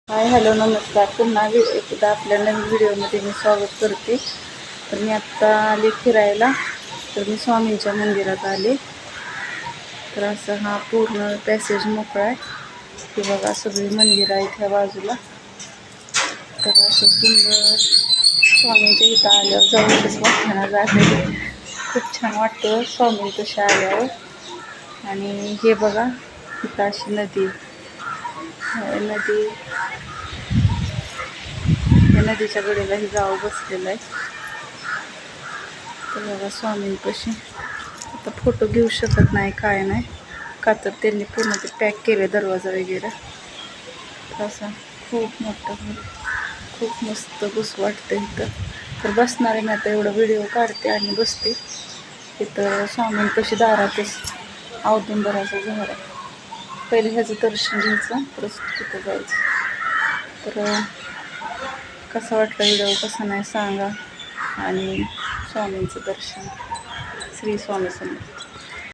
Hi hello नमस्कार. पुन्हा एकदा आपल्या नवीन व्हिडिओमध्ये मी स्वागत करते. तर मी आत्ता आले फिरायला. तर मी स्वामींच्या मंदिरात आले. तर असं हा पूर्ण पॅसेज मोकळा आहे. हे बघा सगळी मंदिर आहेत ह्या बाजूला. तर असं सुंदर स्वामींच्या इथं आल्यावर जाऊनच वाटणं जाते. खूप छान वाटतं स्वामी कशा आल्यावर. आणि हे बघा इथं अशी नदी या नदीच्या कडेला हे गाव बसलेलं आहे. तर बघा स्वामींपाशी आता फोटो घेऊ शकत नाही काय नाही का तर त्यांनी पूर्ण ते पॅक केले दरवाजा वगैरे. तर असं खूप मोठं खूप मस्त बस वाटतं इथं. तर बसणार आहे मी आता. एवढा व्हिडिओ काढते आणि बसते इथं स्वामींपाशी. दारातच औदुंबराचं झाड आहे. पहिले ह्याचं दर्शन घ्यायचं परत तिथं जायचं. तर कसा वाटला व्हिडिओ कसा नाही सांगा. आणि स्वामींचं दर्शन. श्री स्वामी समर्थ.